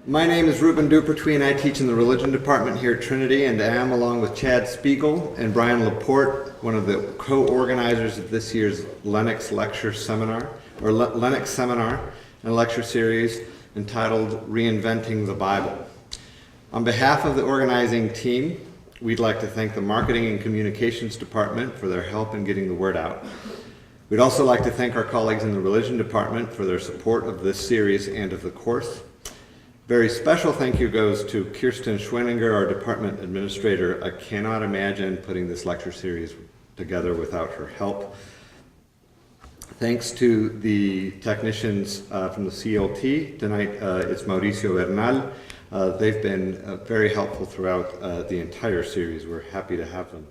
My name is Ruben Dupertwee, and I teach in the religion department here at Trinity, and I am, along with Chad Spiegel and Brian Laporte, one of the co-organizers of this year's Lennox Lecture Seminar, or Lennox Seminar and Lecture Series entitled Reinventing the Bible. On behalf of the organizing team, we'd like to thank the Marketing and Communications Department for their help in getting the word out. We'd also like to thank our colleagues in the Religion Department for their support of this series and of the course. Very special thank you goes to Kirsten Schweninger, our department administrator. I cannot imagine putting this lecture series together without her help. Thanks to the technicians from the CLT. Tonight it's Mauricio Bernal. They've been very helpful throughout the entire series. We're happy to have them.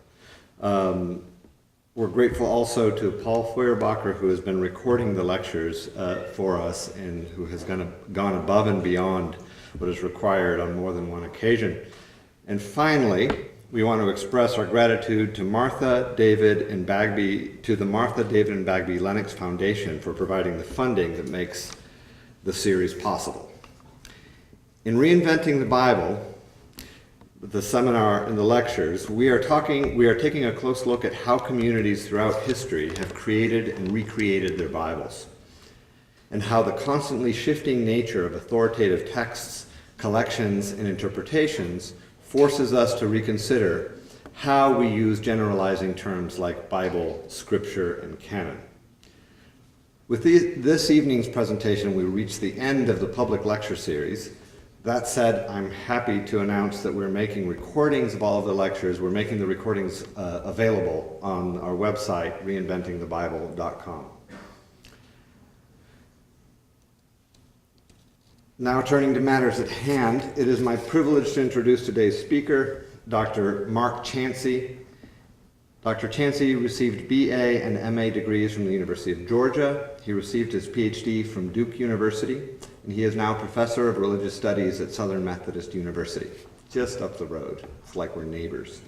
We're grateful also to Paul Feuerbacher, who has been recording the lectures for us and who has gone above and beyond what is required on more than one occasion. And finally, we want to express our gratitude to Martha, David, and Bagby, to the Martha, David, and Bagby Lennox Foundation for providing the funding that makes the series possible. In Reinventing the Bible, the seminar and the lectures, we are taking a close look at how communities throughout history have created and recreated their Bibles, and how the constantly shifting nature of authoritative texts, collections, and interpretations forces us to reconsider how we use generalizing terms like Bible, Scripture, and canon. With this evening's presentation, we reach the end of the public lecture series. That said, I'm happy to announce that we're making recordings of all of the lectures. We're making the recordings available on our website, reinventingthebible.com. Now turning to matters at hand, it is my privilege to introduce today's speaker, Dr. Mark Chancey. Dr. Chancey received BA and MA degrees from the University of Georgia. He received his PhD from Duke University, and he is now professor of religious studies at Southern Methodist University, just up the road. It's like we're neighbors.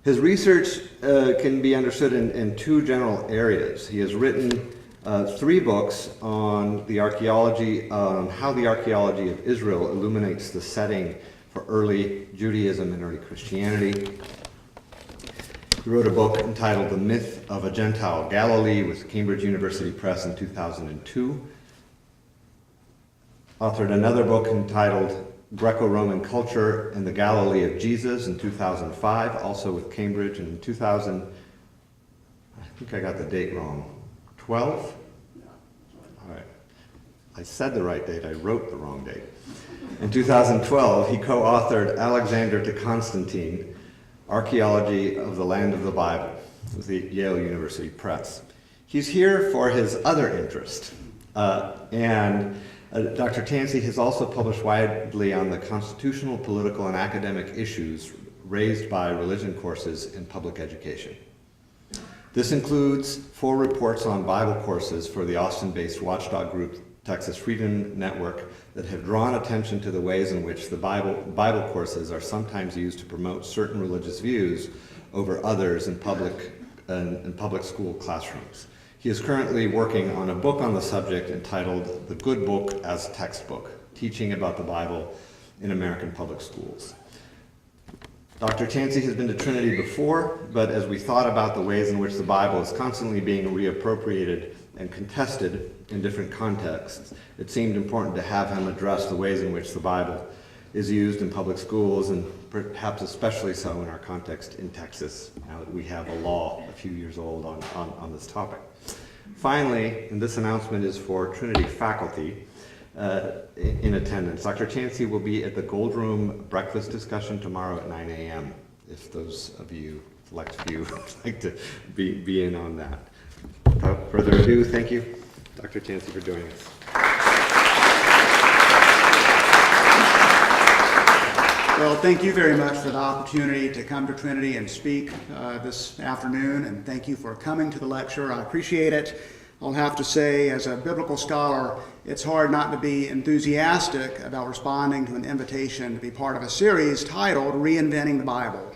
His research can be understood in two general areas. He has written 3 books on how the archaeology of Israel illuminates the setting for early Judaism and early Christianity. He wrote a book entitled The Myth of a Gentile Galilee with Cambridge University Press in 2002. Authored another book entitled Greco-Roman Culture in the Galilee of Jesus in 2005, also with Cambridge, and in 2000, I think I got the date wrong, 12? All right. I said the right date, I wrote the wrong date. In 2012, he co-authored Alexander to Constantine, Archaeology of the Land of the Bible, with the Yale University Press. He's here for his other interest, and Dr. Chancey has also published widely on the constitutional, political, and academic issues raised by religion courses in public education. This includes 4 reports on Bible courses for the Austin-based watchdog group Texas Freedom Network that have drawn attention to the ways in which the Bible courses are sometimes used to promote certain religious views over others in public school classrooms. He is currently working on a book on the subject entitled The Good Book as Textbook, Teaching About the Bible in American Public Schools. Dr. Chancey has been to Trinity before, but as we thought about the ways in which the Bible is constantly being reappropriated and contested in different contexts, it seemed important to have him address the ways in which the Bible is used in public schools, and perhaps especially so in our context in Texas, now that we have a law a few years old on this topic. Finally, and this announcement is for Trinity faculty in attendance, Dr. Chancey will be at the Gold Room breakfast discussion tomorrow at 9 a.m. if those of you, select few, would like to be in on that. Without further ado, thank you, Dr. Chancey, for joining us. Well, thank you very much for the opportunity to come to Trinity and speak this afternoon, and thank you for coming to the lecture. I appreciate it. I'll have to say, as a biblical scholar, it's hard not to be enthusiastic about responding to an invitation to be part of a series titled Reinventing the Bible.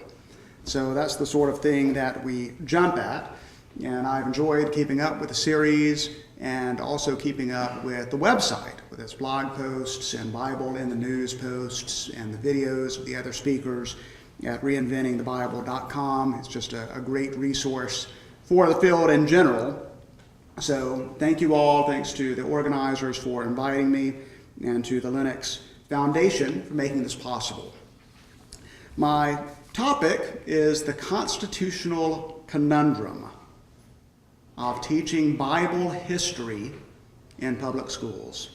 So that's the sort of thing that we jump at, and I've enjoyed keeping up with the series and also keeping up with the website, with its blog posts and Bible in the News posts and the videos of the other speakers at reinventingthebible.com. It's just a great resource for the field in general. So thank you all. Thanks to the organizers for inviting me and to the Lennox Foundation for making this possible. My topic is the constitutional conundrum of teaching Bible history in public schools.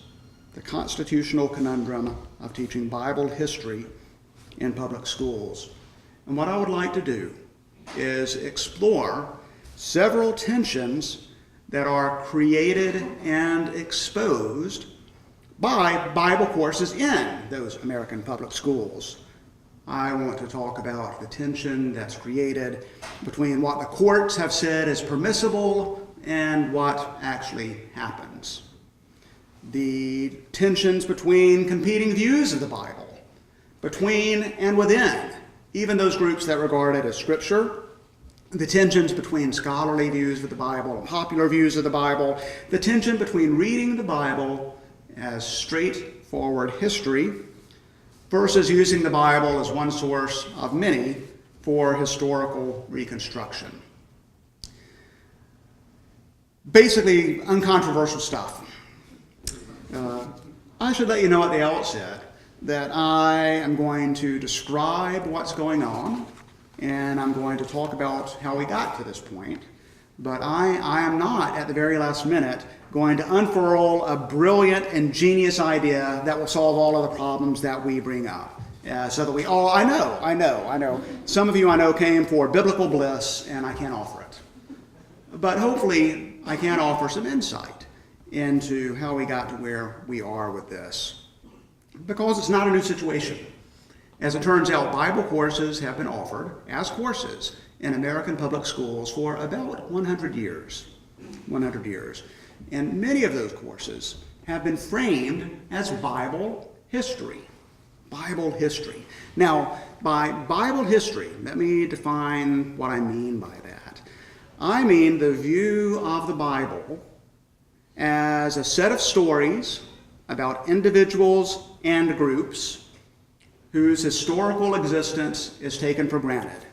The constitutional conundrum of teaching Bible history in public schools. And what I would like to do is explore several tensions that are created and exposed by Bible courses in those American public schools. I want to talk about the tension that's created between what the courts have said is permissible and what actually happens. The tensions between competing views of the Bible, between and within even those groups that regard it as Scripture, the tensions between scholarly views of the Bible and popular views of the Bible, the tension between reading the Bible as straightforward history versus using the Bible as one source of many for historical reconstruction. Basically, uncontroversial stuff. I should let you know at the outset that I am going to describe what's going on, and I'm going to talk about how we got to this point. But I am not, at the very last minute, going to unfurl a brilliant and genius idea that will solve all of the problems that we bring up. So that we all, I know. Some of you I know came for biblical bliss, and I can't offer it. But hopefully I can offer some insight into how we got to where we are with this. Because it's not a new situation. As it turns out, Bible courses have been offered as courses in American public schools for about 100 years. 100 years. And many of those courses have been framed as Bible history. Bible history. Now, by Bible history, let me define what I mean by that. I mean the view of the Bible as a set of stories about individuals and groups whose historical existence is taken for granted.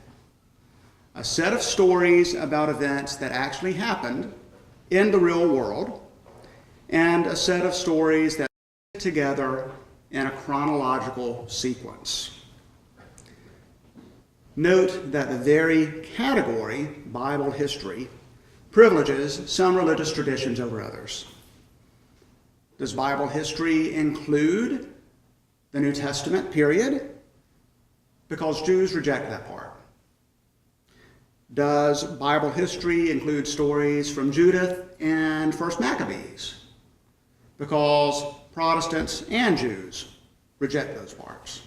A set of stories about events that actually happened in the real world, and a set of stories that fit together in a chronological sequence. Note that the very category, Bible history, privileges some religious traditions over others. Does Bible history include the New Testament period? Because Jews reject that part. Does Bible history include stories from Judith and First Maccabees? Because Protestants and Jews reject those parts.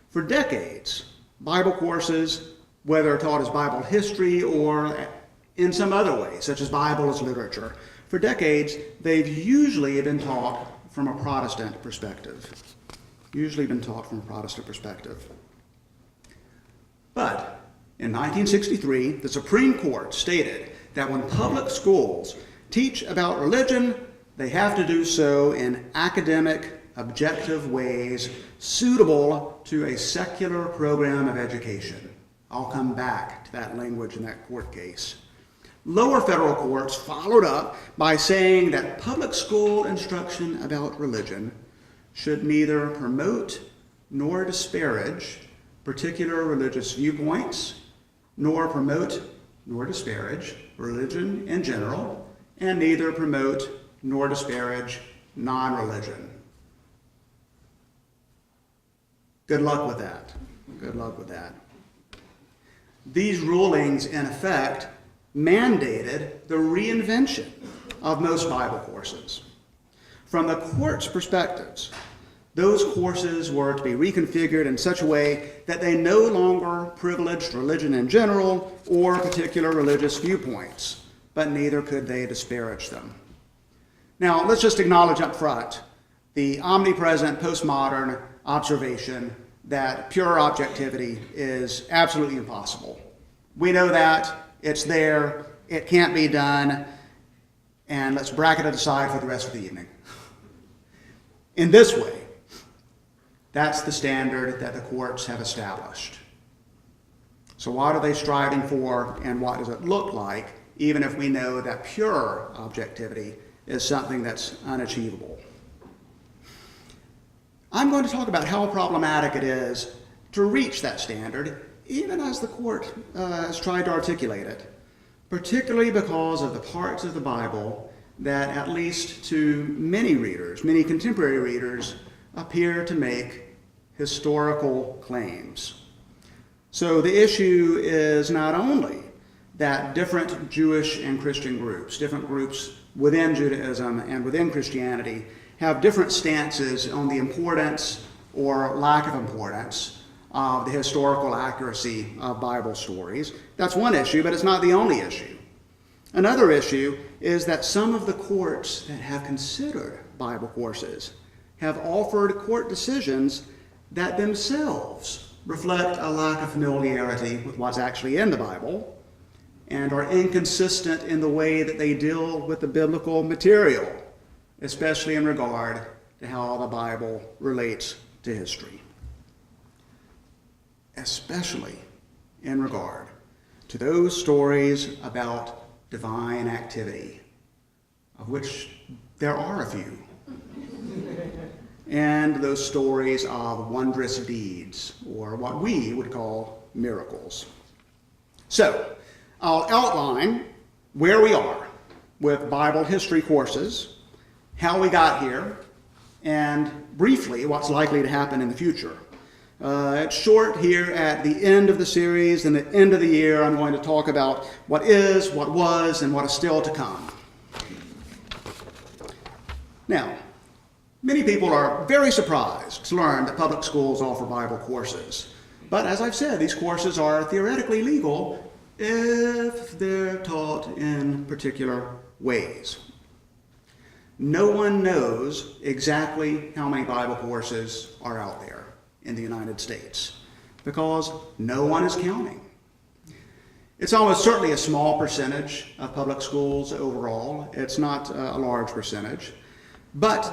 For decades, Bible courses, whether taught as Bible history or in some other way, such as Bible as literature, for decades, they've usually been taught from a Protestant perspective. But in 1963, the Supreme Court stated that when public schools teach about religion, they have to do so in academic, objective ways suitable to a secular program of education. I'll come back to that language in that court case. Lower federal courts followed up by saying that public school instruction about religion should neither promote nor disparage particular religious viewpoints, nor promote nor disparage religion in general, and neither promote nor disparage non-religion. Good luck with that. These rulings, in effect, mandated the reinvention of most Bible courses. From the court's perspectives, those courses were to be reconfigured in such a way that they no longer privileged religion in general or particular religious viewpoints, but neither could they disparage them. Now, let's just acknowledge up front the omnipresent postmodern observation that pure objectivity is absolutely impossible. We know that, it's there, it can't be done, and let's bracket it aside for the rest of the evening. In this way, that's the standard that the courts have established. So what are they striving for, and what does it look like, even if we know that pure objectivity is something that's unachievable? I'm going to talk about how problematic it is to reach that standard, even as the court has tried to articulate it, particularly because of the parts of the Bible that, at least to many readers, many contemporary readers, appear to make historical claims. So the issue is not only that different Jewish and Christian groups, different groups within Judaism and within Christianity, have different stances on the importance or lack of importance of the historical accuracy of Bible stories. That's one issue, but it's not the only issue. Another issue is that some of the courts that have considered Bible courses have offered court decisions that themselves reflect a lack of familiarity with what's actually in the Bible and are inconsistent in the way that they deal with the biblical material, especially in regard to how the Bible relates to history. Especially in regard to those stories about divine activity, of which there are a few, and those stories of wondrous deeds, or what we would call miracles. So, I'll outline where we are with Bible history courses, how we got here, and briefly what's likely to happen in the future. It's short here at the end of the series, and at the end of the year I'm going to talk about what is, what was, and what is still to come. Now, many people are very surprised to learn that public schools offer Bible courses. But as I've said, these courses are theoretically legal if they're taught in particular ways. No one knows exactly how many Bible courses are out there in the United States because no one is counting. It's almost certainly a small percentage of public schools overall. It's not a large percentage. But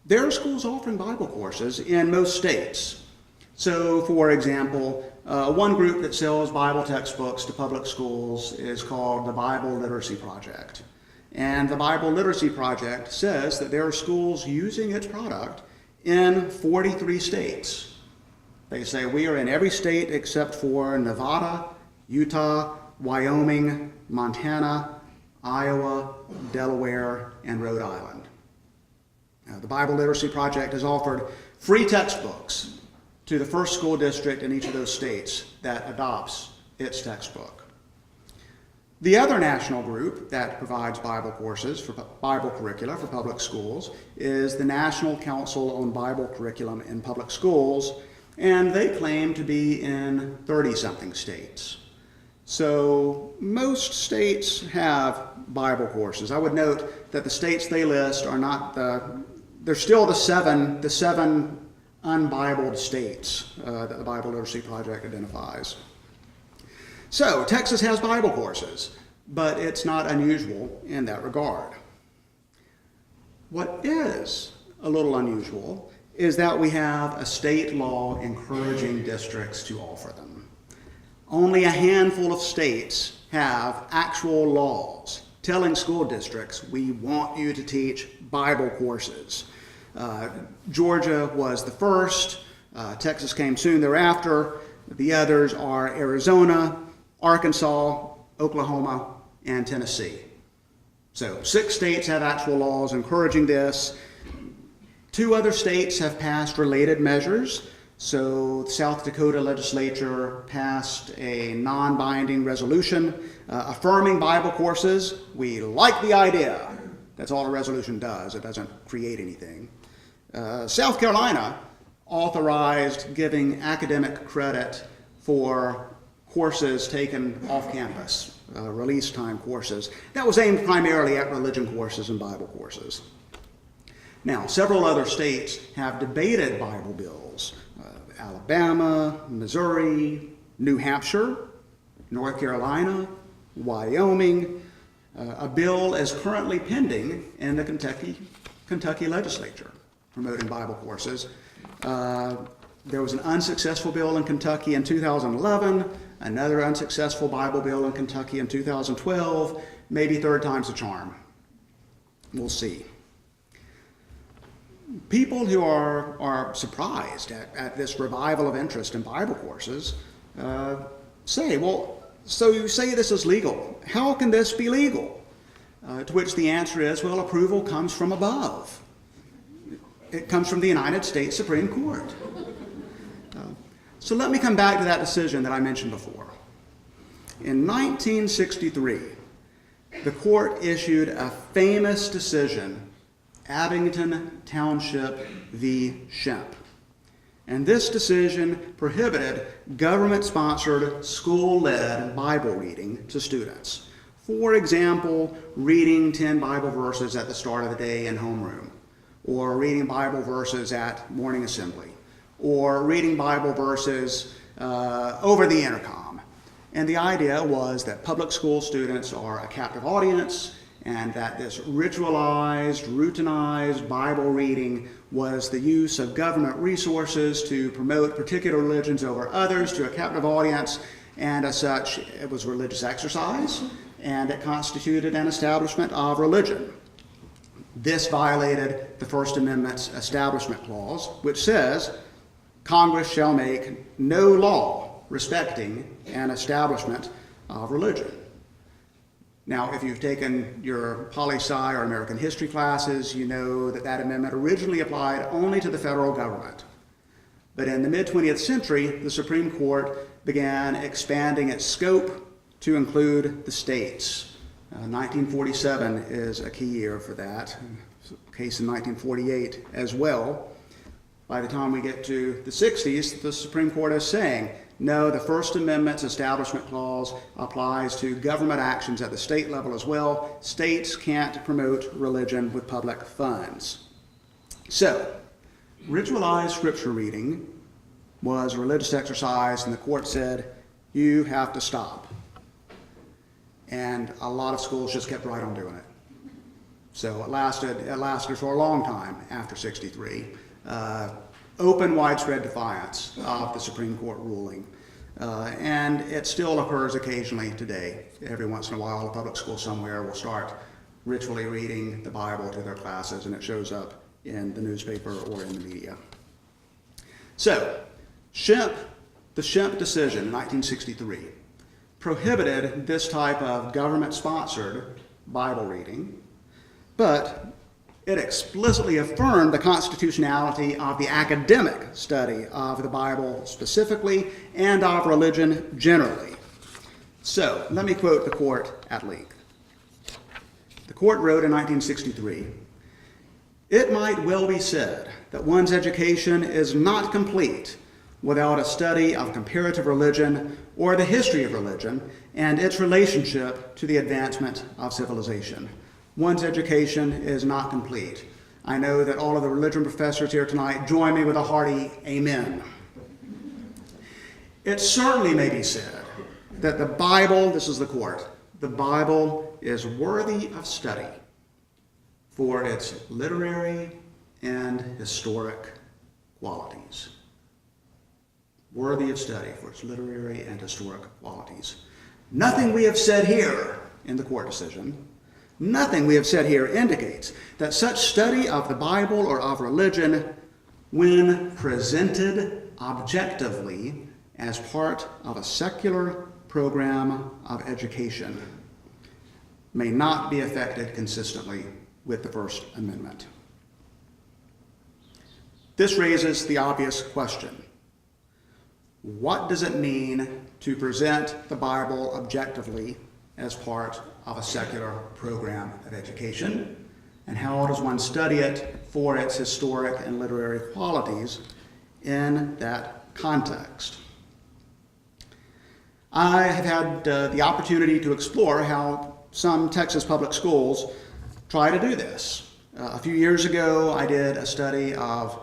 there are schools offering Bible courses in most states. So, for example, one group that sells Bible textbooks to public schools is called the Bible Literacy Project. And the Bible Literacy Project says that there are schools using its product in 43 states. They say we are in every state except for Nevada, Utah, Wyoming, Montana, Iowa, Delaware, and Rhode Island. The Bible Literacy Project has offered free textbooks to the first school district in each of those states that adopts its textbook. The other national group that provides Bible courses for Bible curricula for public schools is the National Council on Bible Curriculum in Public Schools, and they claim to be in 30-something states. So most states have Bible courses. I would note that the states they list are not they're still the seven unbibled states that the Bible Literacy Project identifies. So, Texas has Bible courses, but it's not unusual in that regard. What is a little unusual is that we have a state law encouraging districts to offer them. Only a handful of states have actual laws telling school districts, we want you to teach Bible courses. Georgia was the first. Texas came soon thereafter. The others are Arizona, Arkansas, Oklahoma, and Tennessee. So 6 states have actual laws encouraging this. 2 other states have passed related measures. So the South Dakota legislature passed a non-binding resolution affirming Bible courses. We like the idea. That's all a resolution does. It doesn't create anything. South Carolina authorized giving academic credit for courses taken off campus, release time courses. That was aimed primarily at religion courses and Bible courses. Now, several other states have debated Bible bills. Alabama, Missouri, New Hampshire, North Carolina, Wyoming, A bill is currently pending in the Kentucky legislature promoting Bible courses. There was an unsuccessful bill in Kentucky in 2011, another unsuccessful Bible bill in Kentucky in 2012, maybe third time's a charm. We'll see. People who are surprised at this revival of interest in Bible courses say, well, so you say this is legal. How can this be legal? To which the answer is, well, approval comes from above. It comes from the United States Supreme Court. So let me come back to that decision that I mentioned before. In 1963, the court issued a famous decision, Abington Township v. Shemp. And this decision prohibited government-sponsored, school-led Bible reading to students. For example, reading 10 Bible verses at the start of the day in homeroom, or reading Bible verses at morning assembly, or reading Bible verses over the intercom. And the idea was that public school students are a captive audience, and that this ritualized, routinized Bible reading was the use of government resources to promote particular religions over others to a captive audience, and as such, it was religious exercise, and it constituted an establishment of religion. This violated the First Amendment's Establishment Clause, which says, Congress shall make no law respecting an establishment of religion. Now, if you've taken your poli-sci or American history classes, you know that that amendment originally applied only to the federal government. But in the mid-20th century, the Supreme Court began expanding its scope to include the states. 1947 is a key year for that, a case in 1948 as well. By the time we get to the 60s, the Supreme Court is saying, no, the First Amendment's Establishment Clause applies to government actions at the state level as well. States can't promote religion with public funds. So, ritualized scripture reading was a religious exercise, and the court said, you have to stop. And a lot of schools just kept right on doing it. So it lasted for a long time after 63. Open, widespread defiance of the Supreme Court ruling. And it still occurs occasionally today. Every once in a while, a public school somewhere will start ritually reading the Bible to their classes, and it shows up in the newspaper or in the media. So, the Shemp decision in 1963 prohibited this type of government-sponsored Bible reading, but it explicitly affirmed the constitutionality of the academic study of the Bible specifically and of religion generally. So, let me quote the court at length. The court wrote in 1963, "It might well be said that one's education is not complete without a study of comparative religion or the history of religion and its relationship to the advancement of civilization. One's education is not complete." I know that all of the religion professors here tonight join me with a hearty amen. It certainly may be said that the Bible, this is the court, the Bible is worthy of study for its literary and historic qualities. Worthy of study for its literary and historic qualities. Nothing we have said here in the court decision, nothing we have said here indicates that such study of the Bible or of religion, when presented objectively as part of a secular program of education, may not be affected consistently with the First Amendment. This raises the obvious question. What does it mean to present the Bible objectively as part of a secular program of education? And how does one study it for its historic and literary qualities in that context? I have had the opportunity to explore how some Texas public schools try to do this. A few years ago, I did a study of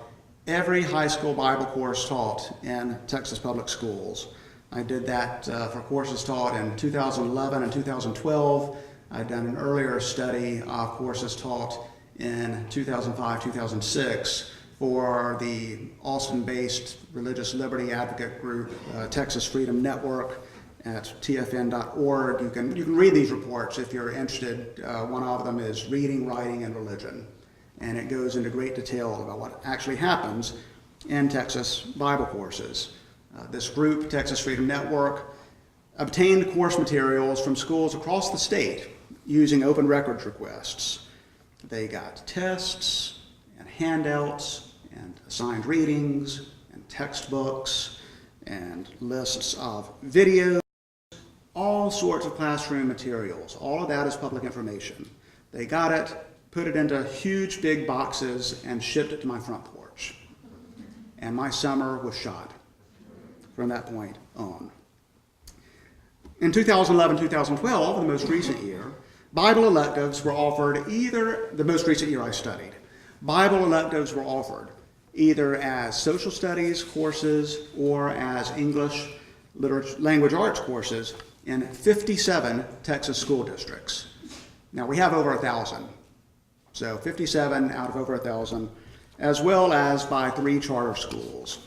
every high school Bible course taught in Texas public schools. I did that for courses taught in 2011 and 2012. I'd done an earlier study of courses taught in 2005, 2006 for the Austin-based religious liberty advocate group, Texas Freedom Network, at tfn.org. You can read these reports if you're interested. One of them is Reading, Writing, and Religion, and it goes into great detail about what actually happens in Texas Bible courses. This group, Texas Freedom Network, obtained course materials from schools across the state using open records requests. They got tests and handouts and assigned readings and textbooks and lists of videos, all sorts of classroom materials. All of that is public information. They got it, put it into huge big boxes, and shipped it to my front porch. And my summer was shot from that point on. In 2011, 2012, the most recent year, Bible electives were offered the most recent year I studied, Bible electives were offered either as social studies courses or as English language arts courses in 57 Texas school districts. Now we have over 1,000, so 57 out of over 1,000, as well as by 3 charter schools.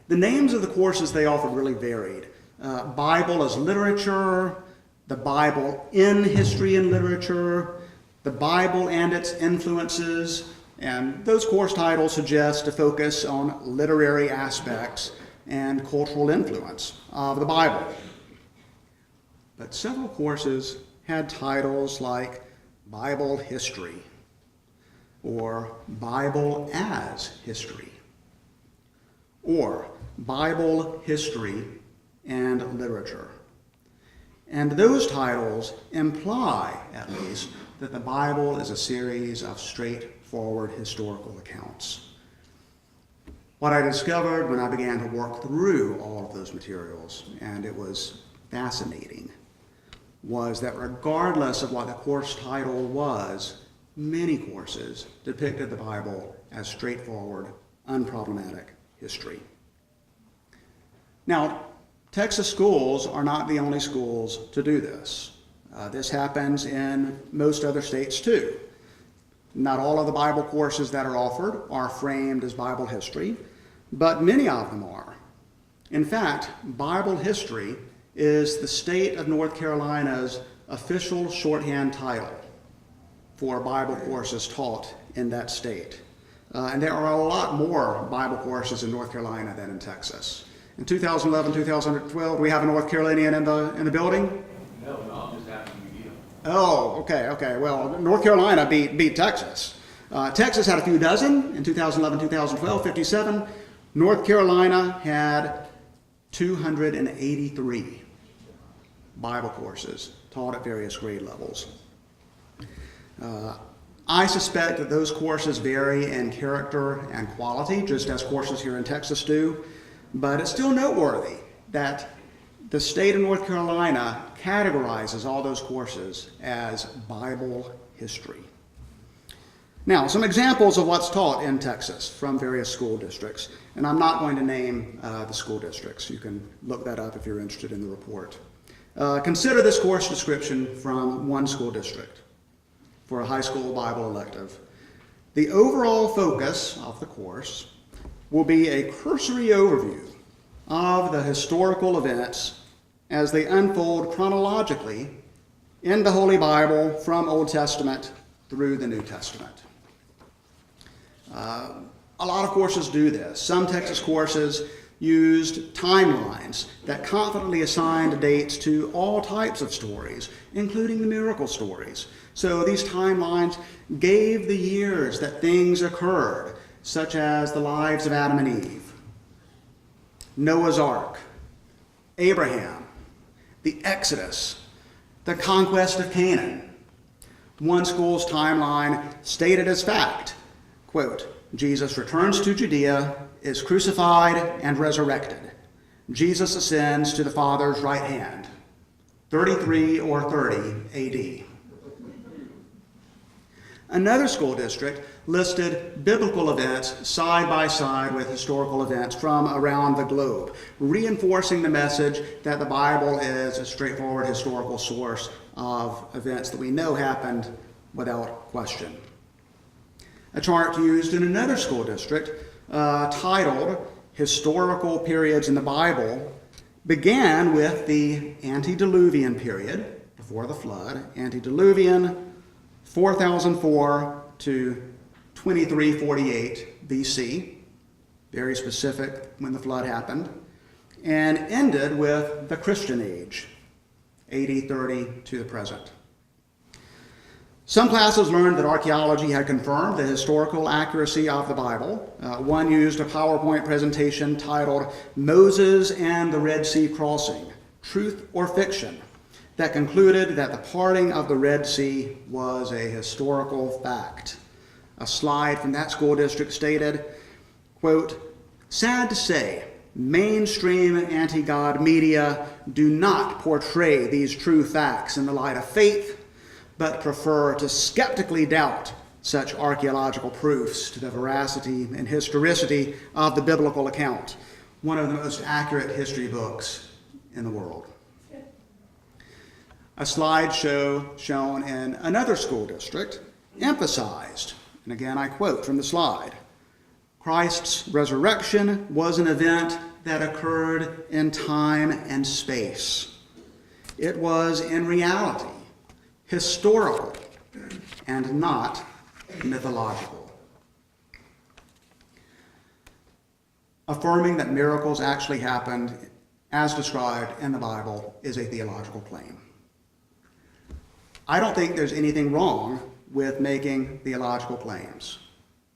The names of the courses they offered really varied. Bible as literature, the Bible in history and literature, the Bible and its influences, and those course titles suggest a focus on literary aspects and cultural influence of the Bible. But several courses had titles like Bible History or Bible as History or Bible History and Literature. And those titles imply, at least, that the Bible is a series of straightforward historical accounts. What I discovered when I began to work through all of those materials, and it was fascinating, was that regardless of what the course title was, many courses depicted the Bible as straightforward, unproblematic history. Now, Texas schools are not the only schools to do this. This happens in most other states too. Not all of the Bible courses that are offered are framed as Bible history, but many of them are. In fact, Bible history is the state of North Carolina's official shorthand title for Bible courses taught in that state. And there are a lot more Bible courses in North Carolina than in Texas. In 2011, 2012, do we have a North Carolinian in the building? No, I'm just asking you. Oh, okay. Well, North Carolina beat Texas. Texas had a few dozen in 2011, 2012, 57. North Carolina had 283 Bible courses taught at various grade levels. I suspect that those courses vary in character and quality, just as courses here in Texas do, but it's still noteworthy that the state of North Carolina categorizes all those courses as Bible history. Now, some examples of what's taught in Texas from various school districts, and I'm not going to name the school districts. You can look that up if you're interested in the report. Consider this course description from one school district for a high school Bible elective. The overall focus of the course will be a cursory overview of the historical events as they unfold chronologically in the Holy Bible from Old Testament through the New Testament. A lot of courses do this. Some Texas courses used timelines that confidently assigned dates to all types of stories, including the miracle stories. So these timelines gave the years that things occurred, such as the lives of Adam and Eve, Noah's Ark, Abraham, the Exodus, the conquest of Canaan. One school's timeline stated as fact, quote, Jesus returns to Judea, is crucified and resurrected. Jesus ascends to the Father's right hand, 33 or 30 AD. Another school district listed biblical events side by side with historical events from around the globe, reinforcing the message that the Bible is a straightforward historical source of events that we know happened without question. A chart used in another school district titled Historical Periods in the Bible began with the antediluvian period, before the flood, antediluvian, 4004 to 2348 BC, very specific when the flood happened, and ended with the Christian age, AD 30 to the present. Some classes learned that archaeology had confirmed the historical accuracy of the Bible. One used a PowerPoint presentation titled Moses and the Red Sea Crossing, Truth or Fiction, that concluded that the parting of the Red Sea was a historical fact. A slide from that school district stated, quote, "Sad to say, mainstream anti-God media do not portray these true facts in the light of faith, but prefer to skeptically doubt such archaeological proofs to the veracity and historicity of the biblical account, one of the most accurate history books in the world." A slideshow shown in another school district emphasized, and again I quote from the slide, "Christ's resurrection was an event that occurred in time and space. It was in reality historical and not mythological." Affirming that miracles actually happened as described in the Bible is a theological claim. I don't think there's anything wrong with making theological claims.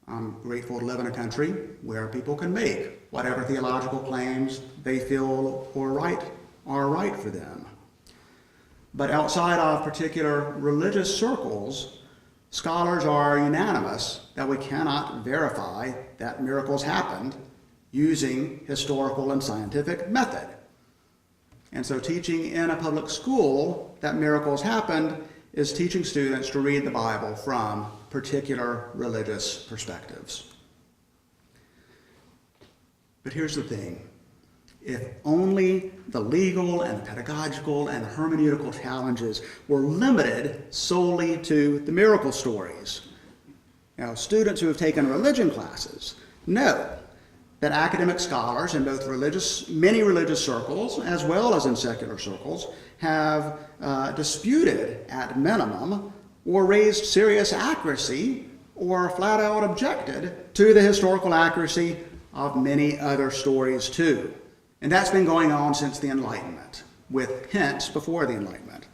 I'm grateful to live in a country where people can make whatever theological claims they feel are right for them. But outside of particular religious circles, scholars are unanimous that we cannot verify that miracles happened using historical and scientific method. And so teaching in a public school that miracles happened is teaching students to read the Bible from particular religious perspectives. But here's the thing. If only the legal and pedagogical and hermeneutical challenges were limited solely to the miracle stories. Now, students who have taken religion classes know that academic scholars in both many religious circles as well as in secular circles have disputed at minimum or raised serious accuracy or flat out objected to the historical accuracy of many other stories too. And that's been going on since the Enlightenment, with hints before the Enlightenment.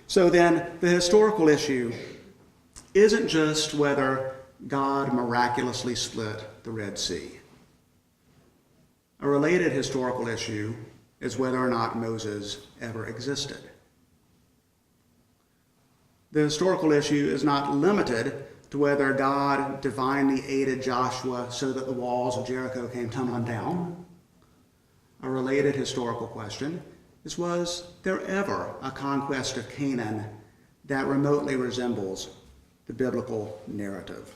So then the historical issue isn't just whether God miraculously split the Red Sea. A related historical issue is whether or not Moses ever existed. The historical issue is not limited to whether God divinely aided Joshua so that the walls of Jericho came tumbling down. A related historical question is, was there ever a conquest of Canaan that remotely resembles the biblical narrative?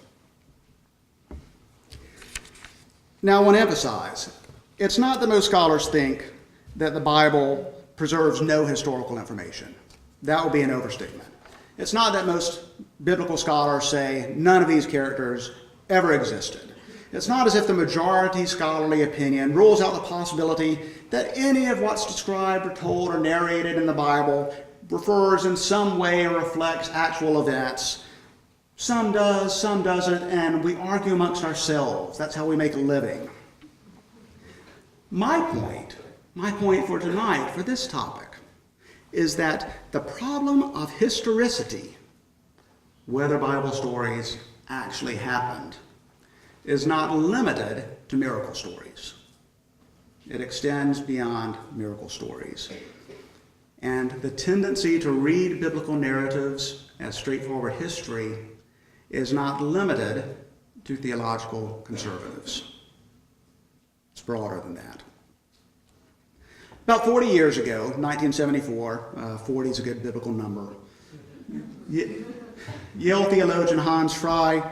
Now, I want to emphasize, it's not that most scholars think that the Bible preserves no historical information. That would be an overstatement. It's not that most biblical scholars say none of these characters ever existed. It's not as if the majority scholarly opinion rules out the possibility that any of what's described or told or narrated in the Bible refers in some way or reflects actual events. Some does, some doesn't, and we argue amongst ourselves. That's how we make a living. My point for tonight, for this topic, is that the problem of historicity, whether Bible stories actually happened, is not limited to miracle stories. It extends beyond miracle stories. And the tendency to read biblical narratives as straightforward history is not limited to theological conservatives. It's broader than that. About 40 years ago, 1974, 40 is a good biblical number, Yale theologian Hans Frey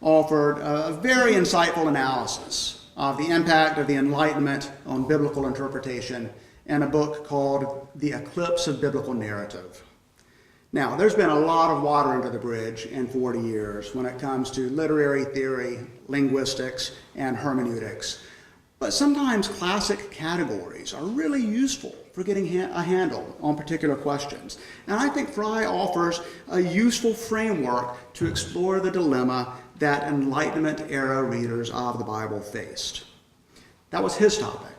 offered a very insightful analysis of the impact of the Enlightenment on biblical interpretation in a book called The Eclipse of Biblical Narrative. Now, there's been a lot of water under the bridge in 40 years when it comes to literary theory, linguistics, and hermeneutics. But sometimes classic categories are really useful for getting a handle on particular questions. And I think Fry offers a useful framework to explore the dilemma that Enlightenment era readers of the Bible faced. That was his topic.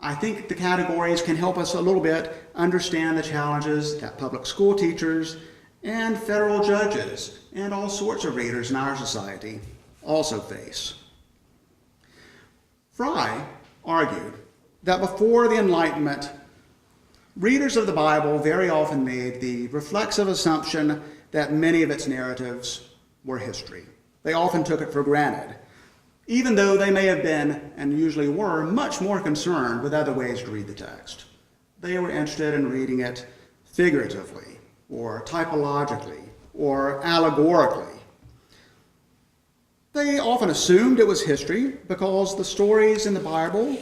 I think the categories can help us a little bit understand the challenges that public school teachers and federal judges and all sorts of readers in our society also face. Fry argued that before the Enlightenment, readers of the Bible very often made the reflexive assumption that many of its narratives were history. They often took it for granted, even though they may have been, and usually were, much more concerned with other ways to read the text. They were interested in reading it figuratively, or typologically, or allegorically. They often assumed it was history because the stories in the Bible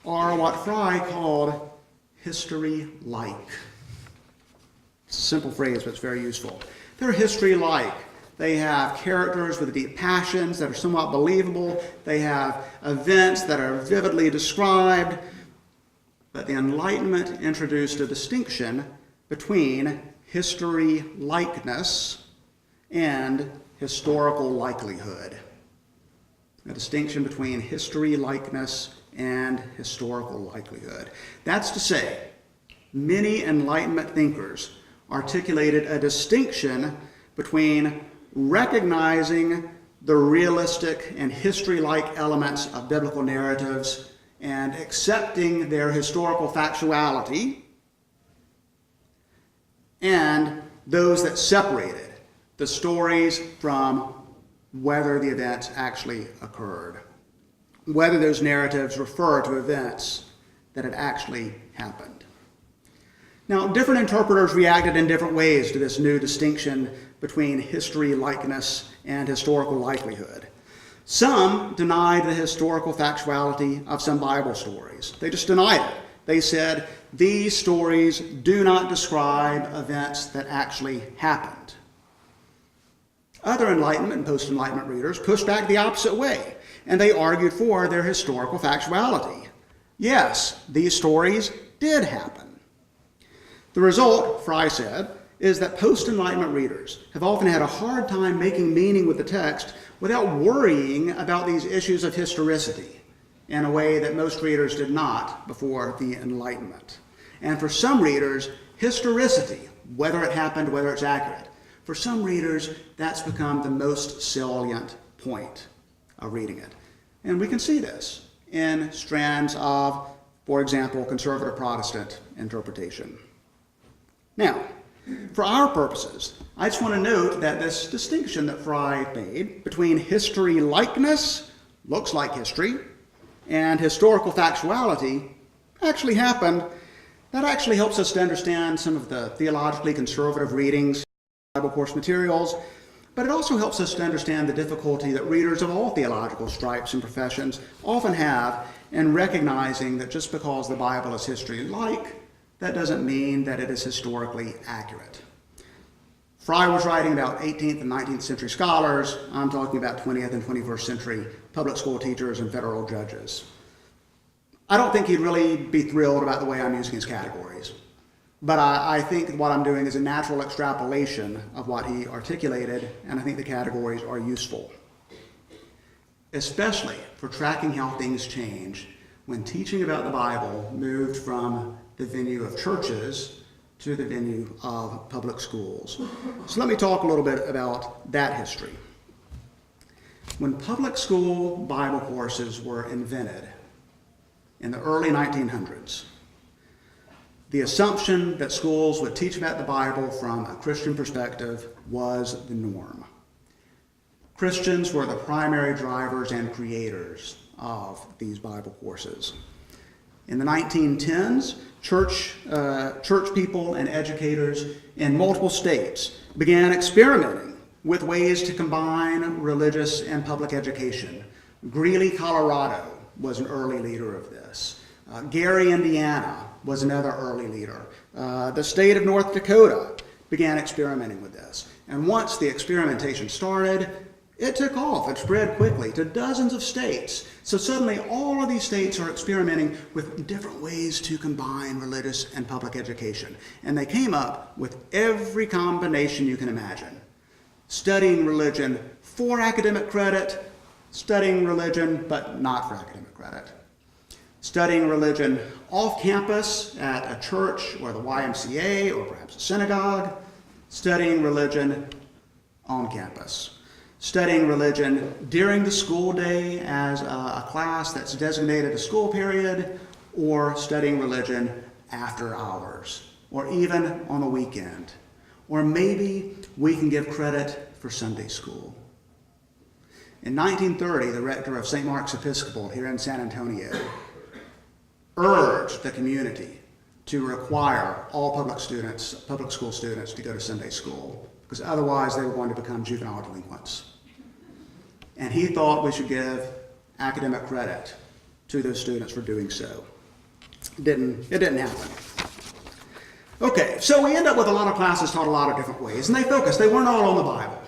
are what Fry called history-like. It's a simple phrase, but it's very useful. They're history-like. They have characters with deep passions that are somewhat believable. They have events that are vividly described. But the Enlightenment introduced a distinction between history-likeness and historical likelihood. A distinction between history-likeness and historical likelihood. That's to say, many Enlightenment thinkers articulated a distinction between recognizing the realistic and history-like elements of biblical narratives and accepting their historical factuality, and those that separated the stories from whether the events actually occurred, whether those narratives refer to events that had actually happened. Now, different interpreters reacted in different ways to this new distinction between history likeness and historical likelihood. Some denied the historical factuality of some Bible stories. They just denied it. They said, these stories do not describe events that actually happened. Other Enlightenment and post-Enlightenment readers pushed back the opposite way, and they argued for their historical factuality. Yes, these stories did happen. The result, Fry said, is that post-Enlightenment readers have often had a hard time making meaning with the text without worrying about these issues of historicity in a way that most readers did not before the Enlightenment. And for some readers, historicity, whether it happened, whether it's accurate, for some readers, that's become the most salient point of reading it. And we can see this in strands of, for example, conservative Protestant interpretation. Now, for our purposes, I just want to note that this distinction that Fry made between history likeness, looks like history, and historical factuality actually happened. That actually helps us to understand some of the theologically conservative readings, Bible course materials, but it also helps us to understand the difficulty that readers of all theological stripes and professions often have in recognizing that just because the Bible is history-like, that doesn't mean that it is historically accurate. Fry was writing about 18th and 19th century scholars. I'm talking about 20th and 21st century public school teachers and federal judges. I don't think he'd really be thrilled about the way I'm using his categories. But I think what I'm doing is a natural extrapolation of what he articulated, and I think the categories are useful, especially for tracking how things change when teaching about the Bible moved from the venue of churches to the venue of public schools. So let me talk a little bit about that history. When public school Bible courses were invented in the early 1900s, the assumption that schools would teach about the Bible from a Christian perspective was the norm. Christians were the primary drivers and creators of these Bible courses. In the 1910s, church people and educators in multiple states began experimenting with ways to combine religious and public education. Greeley, Colorado was an early leader of this. Gary, Indiana was another early leader. The state of North Dakota began experimenting with this. And once the experimentation started, it took off. It spread quickly to dozens of states. So suddenly all of these states are experimenting with different ways to combine religious and public education. And they came up with every combination you can imagine. Studying religion for academic credit, studying religion but not for academic credit. Studying religion off campus at a church or the YMCA or perhaps a synagogue. Studying religion on campus. Studying religion during the school day as a class that's designated a school period, or studying religion after hours, or even on a weekend. Or maybe we can give credit for Sunday school. In 1930, the rector of St. Mark's Episcopal here in San Antonio urged the community to require all public school students to go to Sunday school, because otherwise they were going to become juvenile delinquents. And he thought we should give academic credit to those students for doing so. It didn't happen. Okay, so we end up with a lot of classes taught a lot of different ways, and they weren't all on the Bible.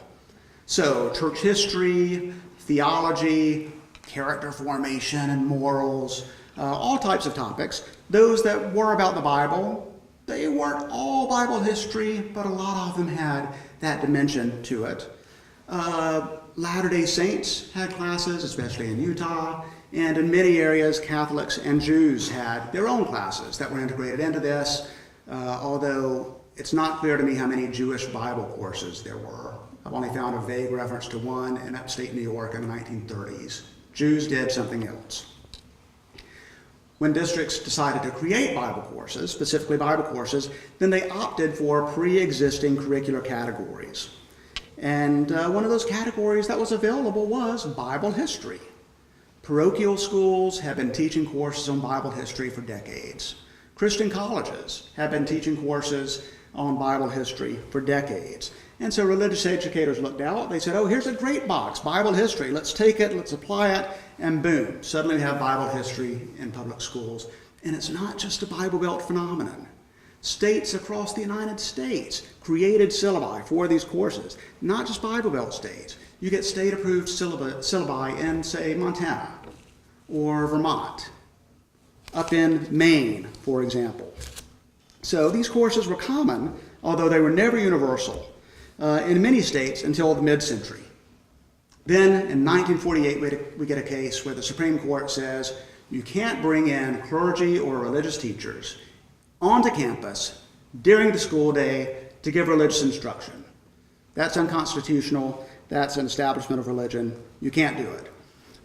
So church history, theology, character formation and morals, all types of topics. Those that were about the Bible, they weren't all Bible history, but a lot of them had that dimension to it. Latter-day Saints had classes, especially in Utah, and in many areas, Catholics and Jews had their own classes that were integrated into this, although it's not clear to me how many Jewish Bible courses there were. I've only found a vague reference to one in upstate New York in the 1930s. Jews did something else. When districts decided to create Bible courses, specifically Bible courses, then they opted for pre-existing curricular categories. And one of those categories that was available was Bible history. Parochial schools have been teaching courses on Bible history for decades. Christian colleges have been teaching courses on Bible history for decades. And so religious educators looked out. They said, oh, here's a great box, Bible history. Let's take it, let's apply it, and boom, suddenly we have Bible history in public schools. And it's not just a Bible Belt phenomenon. States across the United States created syllabi for these courses, not just Bible Belt states. You get state-approved syllabi in, say, Montana or Vermont, up in Maine, for example. So these courses were common, although they were never universal, in many states until the mid-century. Then in 1948, we get a case where the Supreme Court says you can't bring in clergy or religious teachers onto campus during the school day to give religious instruction. That's unconstitutional. That's an establishment of religion. You can't do it.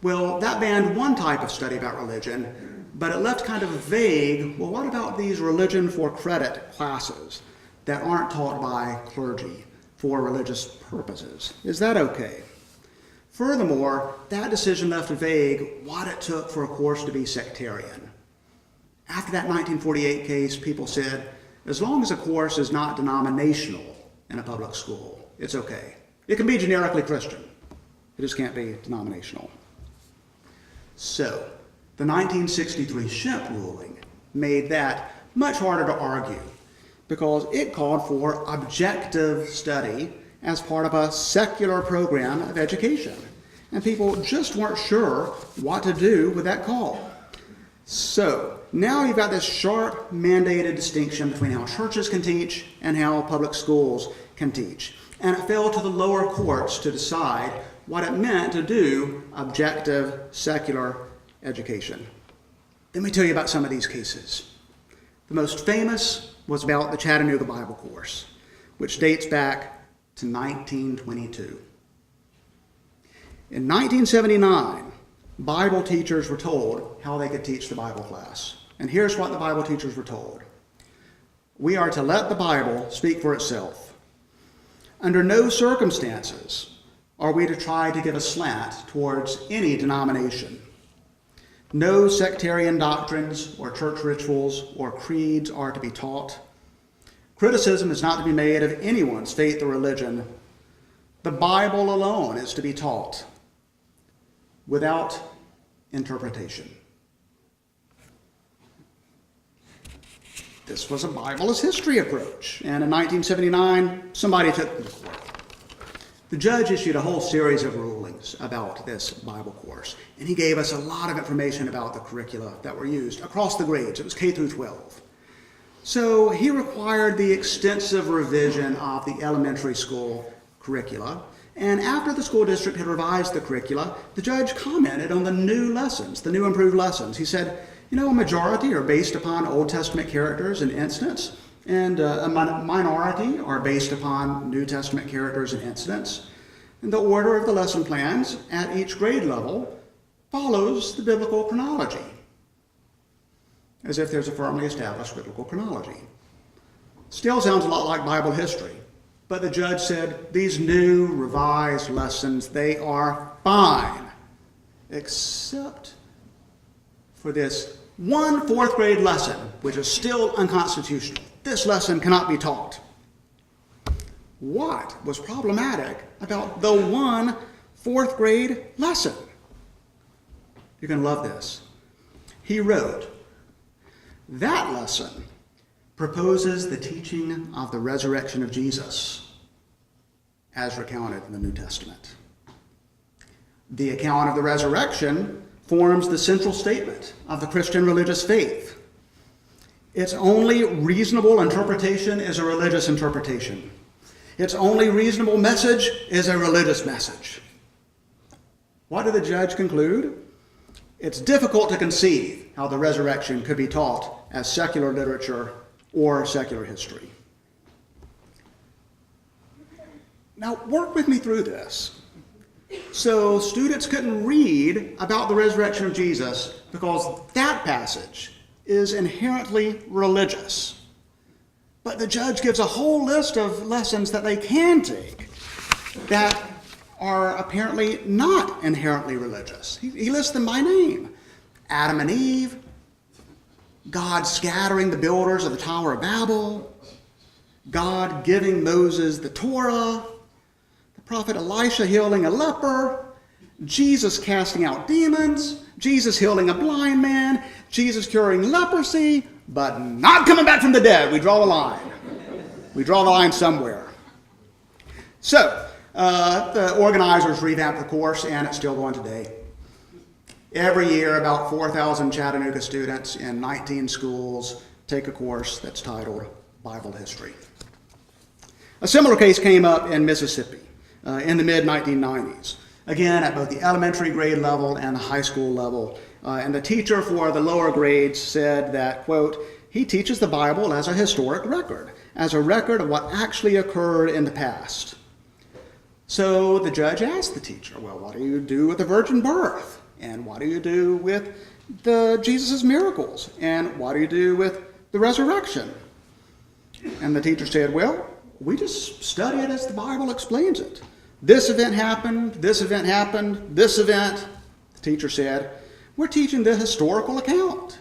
Well, that banned one type of study about religion, but it left kind of vague, well, what about these religion for credit classes that aren't taught by clergy for religious purposes? Is that okay? Furthermore, that decision left vague what it took for a course to be sectarian. After that 1948 case, people said, as long as a course is not denominational in a public school, it's okay. It can be generically Christian. It just can't be denominational. So, the 1963 Shemp ruling made that much harder to argue because it called for objective study as part of a secular program of education. And people just weren't sure what to do with that call. So, now you've got this sharp mandated distinction between how churches can teach and how public schools can teach. And it fell to the lower courts to decide what it meant to do objective secular education. Let me tell you about some of these cases. The most famous was about the Chattanooga Bible course, which dates back to 1922. In 1979, Bible teachers were told how they could teach the Bible class. And here's what the Bible teachers were told. We are to let the Bible speak for itself. Under no circumstances are we to try to give a slant towards any denomination. No sectarian doctrines or church rituals or creeds are to be taught. Criticism is not to be made of anyone's faith or religion. The Bible alone is to be taught without interpretation. this was a Bible as history approach. And in 1979, somebody took them to court. The judge issued a whole series of rulings about this Bible course, and he gave us a lot of information about the curricula that were used across the grades. It was K through 12. So he required the extensive revision of the elementary school curricula, and after the school district had revised the curricula, the judge commented on the new lessons, the new improved lessons. He said, a majority are based upon Old Testament characters and incidents, and a minority are based upon New Testament characters and incidents. And the order of the lesson plans at each grade level follows the biblical chronology, as if there's a firmly established biblical chronology. Still sounds a lot like Bible history, but the judge said these new revised lessons, they are fine, except for this one fourth grade lesson, which is still unconstitutional. This lesson cannot be taught. What was problematic about the one fourth grade lesson? You're going to love this. He wrote, that lesson proposes the teaching of the resurrection of Jesus as recounted in the New Testament. The account of the resurrection forms the central statement of the Christian religious faith. Its only reasonable interpretation is a religious interpretation. Its only reasonable message is a religious message. What did the judge conclude? It's difficult to conceive how the resurrection could be taught as secular literature or secular history. Now, work with me through this. So students couldn't read about the resurrection of Jesus because that passage is inherently religious. But the judge gives a whole list of lessons that they can take that are apparently not inherently religious. He lists them by name. Adam and Eve, God scattering the builders of the Tower of Babel, God giving Moses the Torah, the prophet Elisha healing a leper, Jesus casting out demons, Jesus healing a blind man, Jesus curing leprosy, but not coming back from the dead. We draw the line. We draw the line somewhere. So, the organizers revamped the course, and it's still going today. Every year, about 4,000 Chattanooga students in 19 schools take a course that's titled Bible History. A similar case came up in Mississippi in the mid-1990s. Again, at both the elementary grade level and the high school level. And the teacher for the lower grades said that, quote, he teaches the Bible as a historic record, as a record of what actually occurred in the past. So the judge asked the teacher, well, what do you do with the virgin birth? And what do you do with Jesus' miracles? And what do you do with the resurrection? And the teacher said, well, we just study it as the Bible explains it. This event happened, this event happened, this event. The teacher said, we're teaching the historical account.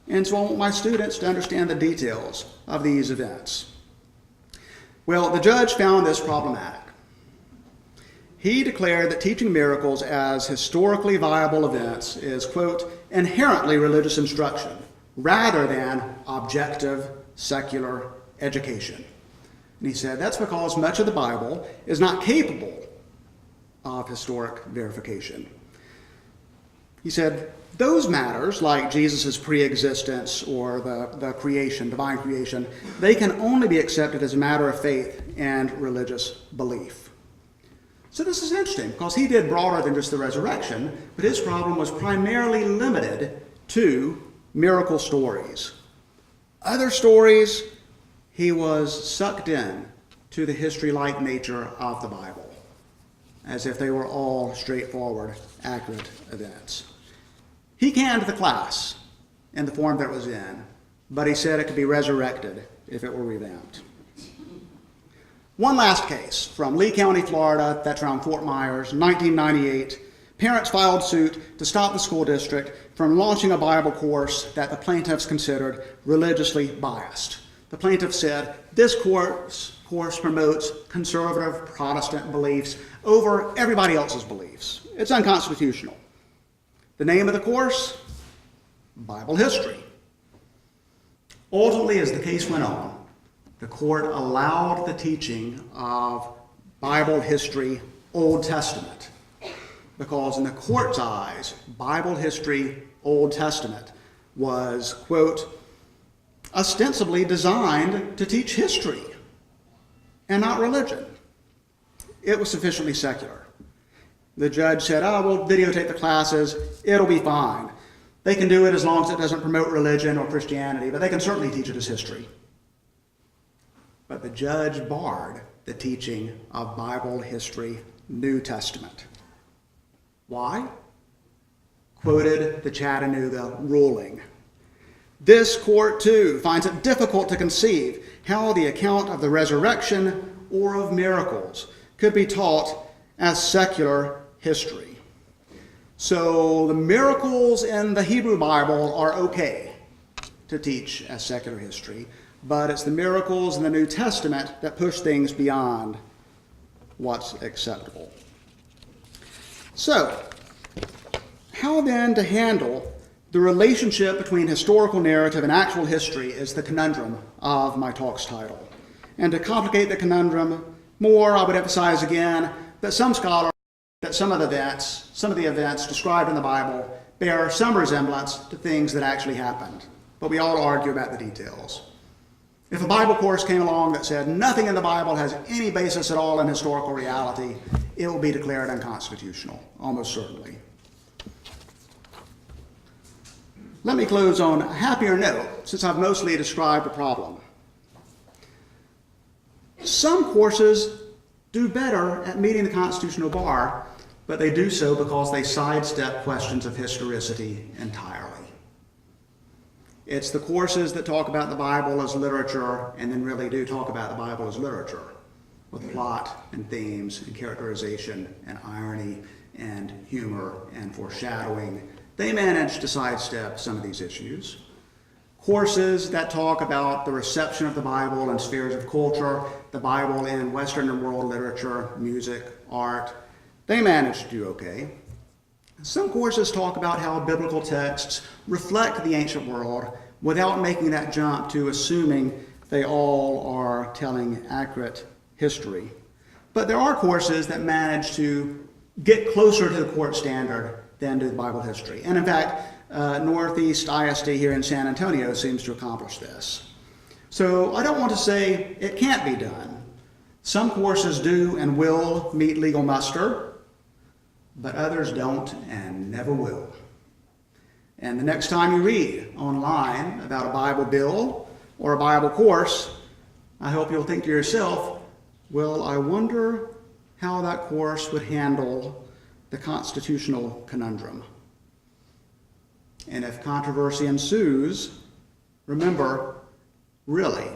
And so I want my students to understand the details of these events. Well, the judge found this problematic. He declared that teaching miracles as historically viable events is, quote, inherently religious instruction rather than objective secular education. And he said that's because much of the Bible is not capable of historic verification. He said those matters, like Jesus' pre-existence or the creation, divine creation, they can only be accepted as a matter of faith and religious belief. So this is interesting because he did broader than just the resurrection, but his problem was primarily limited to miracle stories. Other stories, he was sucked in to the history-like nature of the Bible, as if they were all straightforward, accurate events. He canned the class in the form that it was in, but he said it could be resurrected if it were revamped. One last case from Lee County, Florida, that's around Fort Myers, 1998. Parents filed suit to stop the school district from launching a Bible course that the plaintiffs considered religiously biased. The plaintiff said this course promotes conservative Protestant beliefs over everybody else's beliefs. It's unconstitutional. The name of the course? Bible History. Ultimately, as the case went on, the court allowed the teaching of Bible history, Old Testament, because in the court's eyes, Bible history, Old Testament was, quote, ostensibly designed to teach history and not religion. It was sufficiently secular. The judge said, oh, we'll videotape the classes, it'll be fine. They can do it as long as it doesn't promote religion or Christianity, but they can certainly teach it as history. But the judge barred the teaching of Bible history, New Testament. Why? Quoted the Chattanooga ruling. This court, too, finds it difficult to conceive how the account of the resurrection or of miracles could be taught as secular history. So the miracles in the Hebrew Bible are okay to teach as secular history, but it's the miracles in the New Testament that push things beyond what's acceptable. So, how then to handle the relationship between historical narrative and actual history is the conundrum of my talk's title. And to complicate the conundrum more, I would emphasize again that some scholars that some of the events described in the Bible bear some resemblance to things that actually happened, but we all argue about the details. If a Bible course came along that said nothing in the Bible has any basis at all in historical reality, it will be declared unconstitutional, almost certainly. Let me close on a happier note, since I've mostly described the problem. Some courses do better at meeting the constitutional bar, but they do so because they sidestep questions of historicity entirely. It's the courses that talk about the Bible as literature and then really do talk about the Bible as literature, with plot and themes and characterization and irony and humor and foreshadowing. They manage to sidestep some of these issues. Courses that talk about the reception of the Bible in spheres of culture, the Bible in Western world literature, music, art, they manage to do okay. Some courses talk about how biblical texts reflect the ancient world without making that jump to assuming they all are telling accurate history. But there are courses that manage to get closer to the court standard than to the Bible history. And in fact, Northeast ISD here in San Antonio seems to accomplish this. So I don't want to say it can't be done. Some courses do and will meet legal muster, but others don't and never will. And the next time you read online about a Bible bill or a Bible course, I hope you'll think to yourself, well, I wonder how that course would handle the constitutional conundrum. And if controversy ensues, remember, really,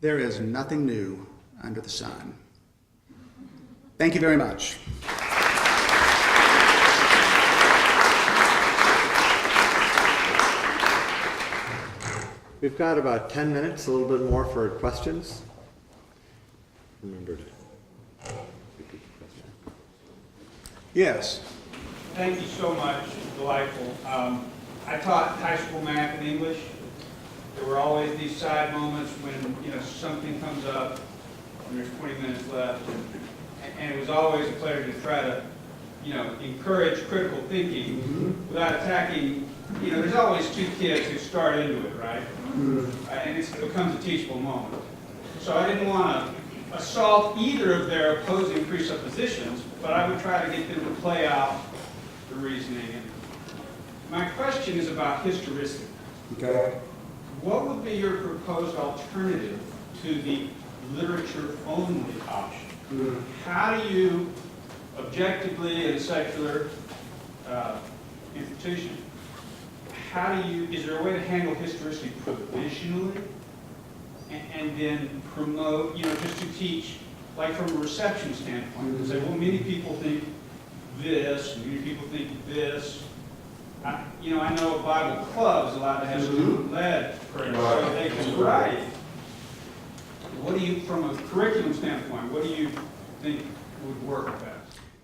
there is nothing new under the sun. Thank you very much. We've got about 10 minutes, a little bit more for questions. Remember to repeat the question. Yes. Thank you so much. Delightful. I taught high school math and English. There were always these side moments when something comes up and there's 20 minutes left, and it was always a pleasure to try to encourage critical thinking without attacking. There's always two kids who start into it, right? And it becomes a teachable moment. So I didn't want to assault either of their opposing presuppositions, but I would try to get them to play out the reasoning. And my question is about historicity. Okay. What would be your proposed alternative to the literature-only option? How do you, objectively in a secular institution, is there a way to handle historicity provisionally and then promote, just to teach, like from a reception standpoint, to say, well, many people think this, many people think this. I know Bible clubs allowed to have student-led prayer, so they can write. What do you, from a curriculum standpoint, what do you think would work best?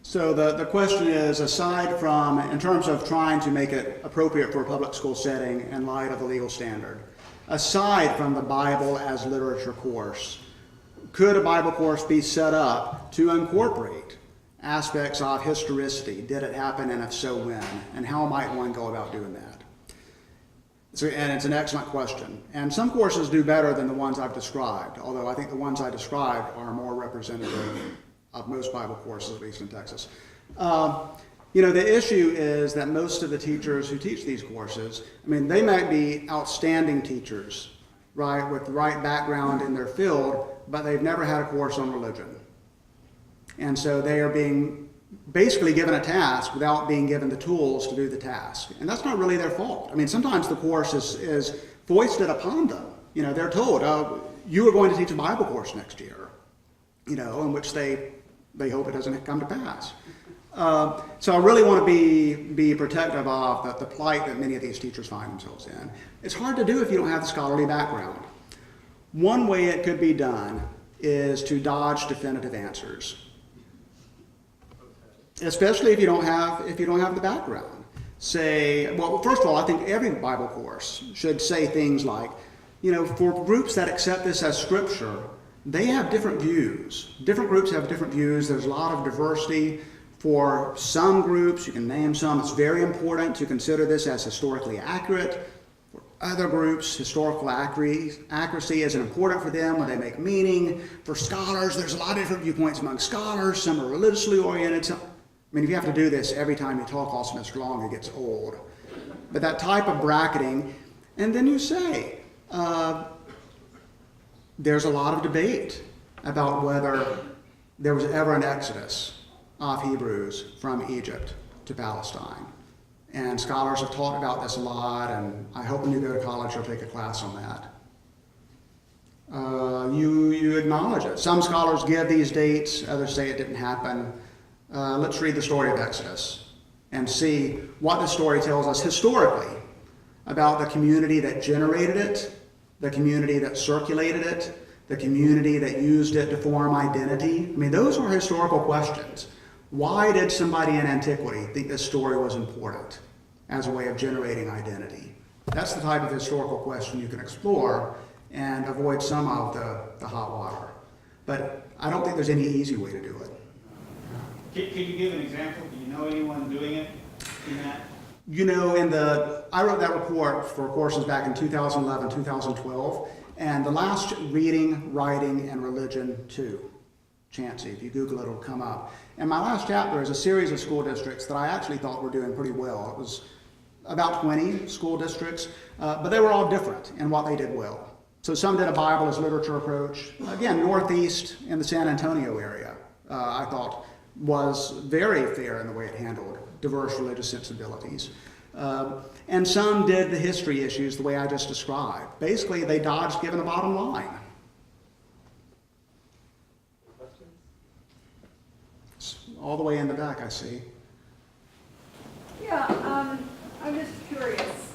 So the question is, aside from, in terms of trying to make it appropriate for a public school setting in light of the legal standard, aside from the Bible as literature course, could a Bible course be set up to incorporate aspects of historicity? Did it happen, and if so, when? And how might one go about doing that? And it's an excellent question. And some courses do better than the ones I've described, although I think the ones I described are more representative of most Bible courses, at least in Texas. The issue is that most of the teachers who teach these courses, they might be outstanding teachers, right, with the right background in their field, but they've never had a course on religion. And so they are being basically given a task without being given the tools to do the task. And that's not really their fault. Sometimes the course is foisted upon them. They're told, you are going to teach a Bible course next year, in which they hope it doesn't come to pass. So I really want to be protective of the plight that many of these teachers find themselves in. It's hard to do if you don't have the scholarly background. One way it could be done is to dodge definitive answers, especially if you don't have the background. First of all, I think every Bible course should say things like, for groups that accept this as scripture, they have different views. Different groups have different views. There's a lot of diversity. For some groups, you can name some, it's very important to consider this as historically accurate. For other groups, historical accuracy isn't important for them when they make meaning. For scholars, there's a lot of different viewpoints among scholars. Some are religiously oriented. If you have to do this every time you talk all semester long, it gets old. But that type of bracketing, and then you say, there's a lot of debate about whether there was ever an exodus of Hebrews from Egypt to Palestine. And scholars have talked about this a lot, and I hope when you go to college you'll take a class on that. You acknowledge it. Some scholars give these dates, others say it didn't happen. Let's read the story of Exodus and see what the story tells us historically about the community that generated it, the community that circulated it, the community that used it to form identity. Those are historical questions. Why did somebody in antiquity think this story was important as a way of generating identity? That's the type of historical question you can explore and avoid some of the hot water. But I don't think there's any easy way to do it. Can you give an example? Do you know anyone doing it in that? I wrote that report for courses back in 2011, 2012, and the last reading, writing, and religion 2, Chancey, if you Google it, it'll come up. And my last chapter is a series of school districts that I actually thought were doing pretty well. It was about 20 school districts, but they were all different in what they did well. So some did a Bible as literature approach. Again, Northeast in the San Antonio area, I thought was very fair in the way it handled diverse religious sensibilities. And some did the history issues the way I just described. Basically, they dodged giving a bottom line. All the way in the back, I see. Yeah, I'm just curious.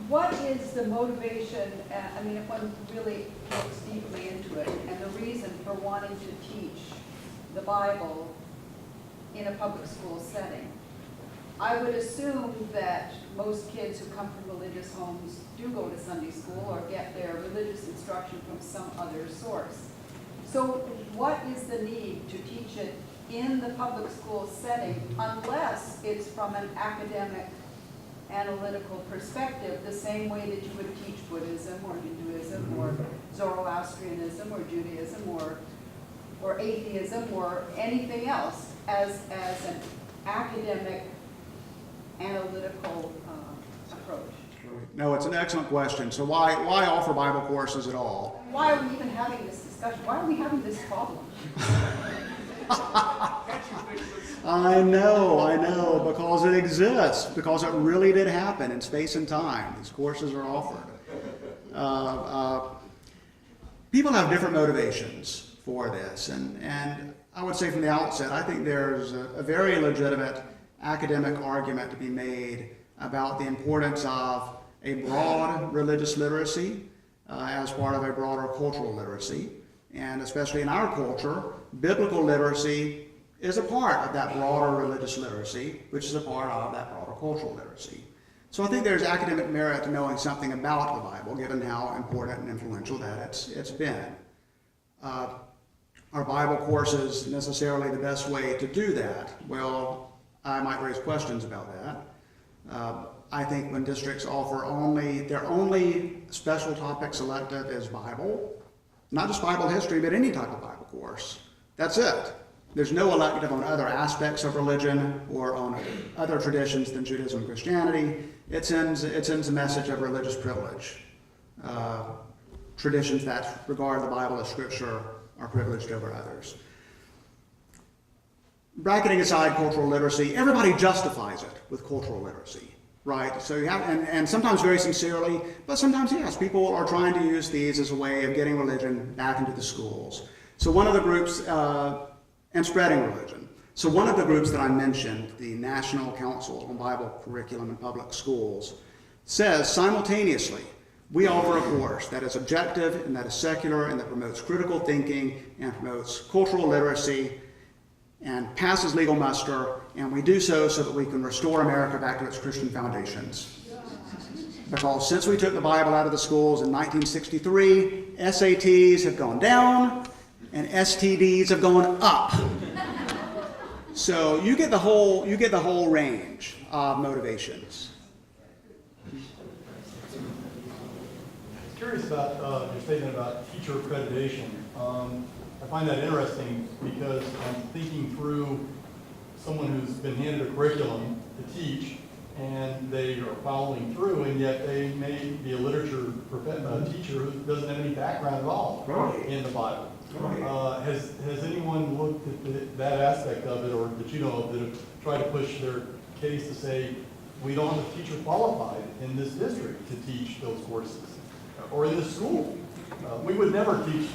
What is the motivation, if one really looks deeply into it, and the reason for wanting to teach the Bible in a public school setting? I would assume that most kids who come from religious homes do go to Sunday school or get their religious instruction from some other source. So what is the need to teach it in the public school setting unless it's from an academic, analytical perspective, the same way that you would teach Buddhism or Hinduism or Zoroastrianism or Judaism or atheism or anything else as an academic, analytical approach? No, it's an excellent question. So why offer Bible courses at all? Why are we even having this discussion? Why are we having this problem? I know, because it exists, because it really did happen in space and time. These courses are offered. People have different motivations for this, and I would say from the outset, I think there's a very legitimate academic argument to be made about the importance of a broad religious literacy as part of a broader cultural literacy. And especially in our culture, biblical literacy is a part of that broader religious literacy, which is a part of that broader cultural literacy. So I think there's academic merit to knowing something about the Bible, given how important and influential that it's been. Are Bible courses necessarily the best way to do that? Well, I might raise questions about that. I think when districts offer their only special topics elective is Bible, not just Bible history, but any type of Bible course. That's it. There's no elective on other aspects of religion or on other traditions than Judaism and Christianity. It sends a message of religious privilege. Traditions that regard the Bible as scripture are privileged over others. Bracketing aside cultural literacy, everybody justifies it with cultural literacy, right? So you have, and sometimes very sincerely, but sometimes yes, people are trying to use these as a way of getting religion back into the schools. So one of the groups, and spreading religion. So one of the groups that I mentioned, the National Council on Bible Curriculum in Public Schools, says simultaneously, we offer a course that is objective and that is secular and that promotes critical thinking and promotes cultural literacy and passes legal muster, and we do so that we can restore America back to its Christian foundations. Because since we took the Bible out of the schools in 1963, SATs have gone down and STDs have gone up. So you get the whole range of motivations. Curious about your statement about teacher accreditation. I find that interesting because I'm thinking through someone who's been handed a curriculum to teach and they are following through, and yet they may be a literature teacher who doesn't have any background at all in the Bible. Has anyone looked at that aspect of it, or that you know of, that have tried to push their case to say, we don't have a teacher qualified in this district to teach those courses, or in this school? We would never teach,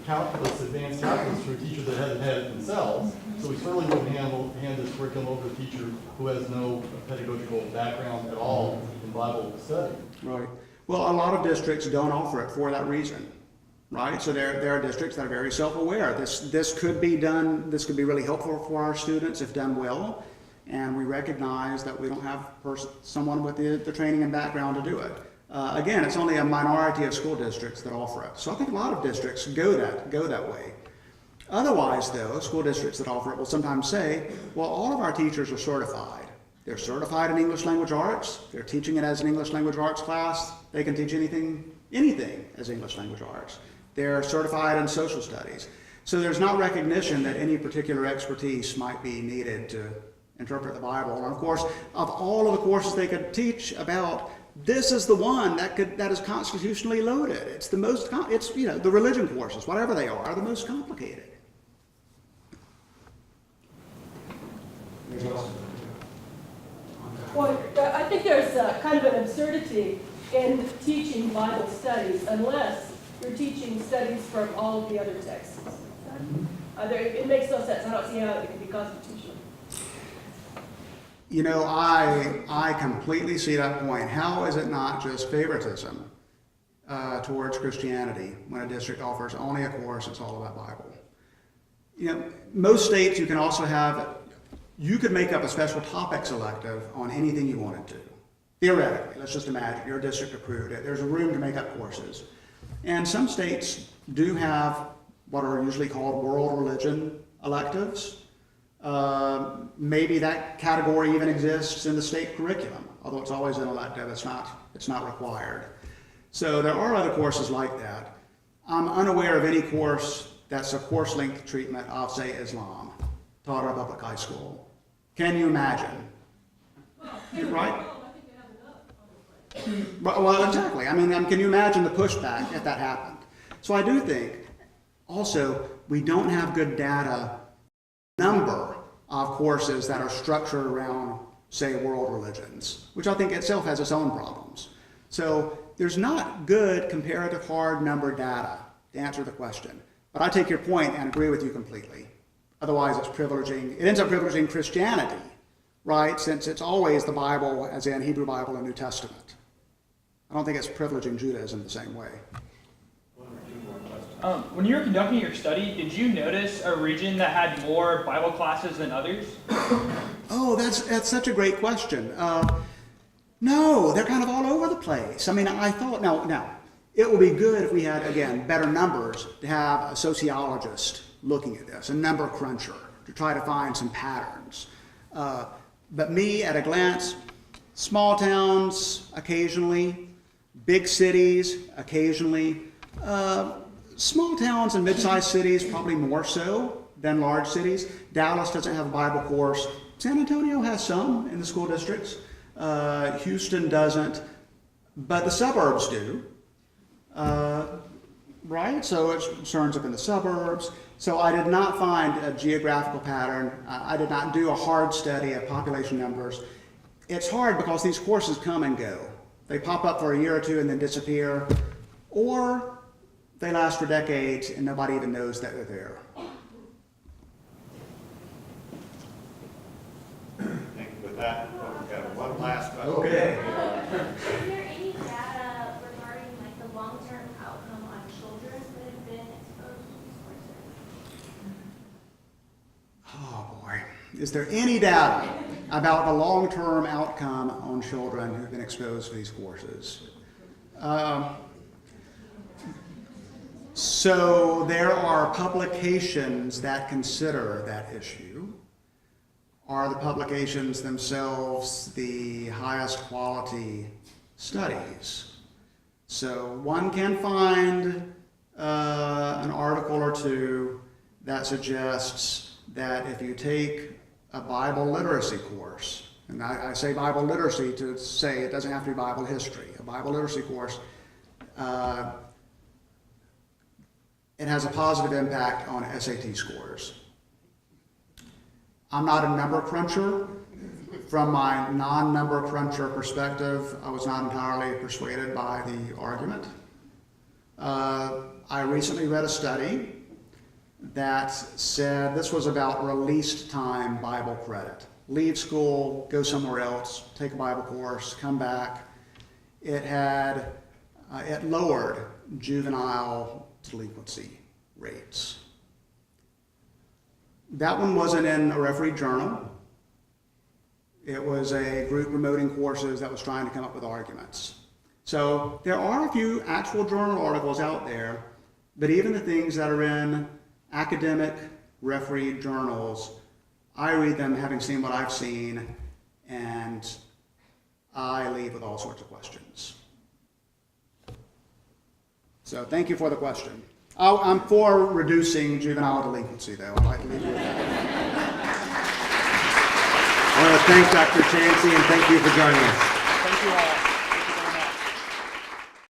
calculus, advanced calculus to a teacher that hasn't had it themselves, so we certainly wouldn't hand this curriculum over to a teacher who has no pedagogical background at all in Bible study. Right. Well, a lot of districts don't offer it for that reason. Right, so there are districts that are very self-aware. This could be done. This could be really helpful for our students if done well, and we recognize that we don't have someone with the training and background to do it. Again, it's only a minority of school districts that offer it. So I think a lot of districts go that way. Otherwise, though, school districts that offer it will sometimes say, "Well, all of our teachers are certified. They're certified in English language arts. They're teaching it as an English language arts class. They can teach anything as English language arts. They're certified in social studies." So there's not recognition that any particular expertise might be needed to interpret the Bible. And of course, of all of the courses they could teach about, this is the one that is constitutionally loaded. It's the most, the religion courses, whatever they are the most complicated. Well, I think there's kind of an absurdity in teaching Bible studies unless you're teaching studies from all of the other texts. It makes no sense. I don't see how it can be constitutional. I completely see that point. How is it not just favoritism towards Christianity when a district offers only a course that's all about Bible? Most states you could make up a special topics elective on anything you wanted to. Theoretically, let's just imagine your district approved it. There's a room to make up courses. And some states do have what are usually called world religion electives. Maybe that category even exists in the state curriculum, although it's always an elective, it's not required. So there are other courses like that. I'm unaware of any course that's a course length treatment of, say, Islam, taught at a public high school. Can you imagine? Right? Well, exactly. I mean, can you imagine the pushback if that happened? So I do think, also, we don't have good data number of courses that are structured around, say, world religions, which I think itself has its own problems. So there's not good comparative hard number data to answer the question. But I take your point and agree with you completely. Otherwise, it ends up privileging Christianity, right? Since it's always the Bible, as in Hebrew Bible and New Testament. I don't think it's privileging Judaism the same way. When you were conducting your study, did you notice a region that had more Bible classes than others? Oh, that's such a great question. No, they're kind of all over the place. I mean, I thought, now, it would be good if we had, again, better numbers to have a sociologist looking at this, a number cruncher, to try to find some patterns. But me, at a glance, small towns occasionally, big cities occasionally, small towns and mid-sized cities probably more so than large cities. Dallas doesn't have a Bible course. San Antonio has some in the school districts. Houston doesn't, but the suburbs do. Right? So it concerns up in the suburbs. So I did not find a geographical pattern. I did not do a hard study of population numbers. It's hard because these courses come and go. They pop up for a year or two and then disappear, or they last for decades and nobody even knows that they're there. Thank you. With that, we've got one last question. Okay. Is there any data regarding like the long-term outcome on children that have been exposed to these courses? Oh boy. Is there any data about the long-term outcome on children who've been exposed to these courses? So there are publications that consider that issue. Are the publications themselves the highest quality studies? So one can find an article or two that suggests that if you take a Bible literacy course, and I say Bible literacy to say it doesn't have to be Bible history, a Bible literacy course, it has a positive impact on SAT scores. I'm not a number cruncher. From my non-number cruncher perspective, I was not entirely persuaded by the argument. I recently read a study that said this was about released time Bible credit. Leave school, go somewhere else, take a Bible course, come back. It lowered juvenile delinquency rates. That one wasn't in a refereed journal. It was a group promoting courses that was trying to come up with arguments. So there are a few actual journal articles out there, but even the things that are in academic refereed journals, I read them having seen what I've seen, and I leave with all sorts of questions. So thank you for the question. I'm for reducing juvenile delinquency, though. I'd like to leave you with that. I want to thank Dr. Chancey and thank you for joining us.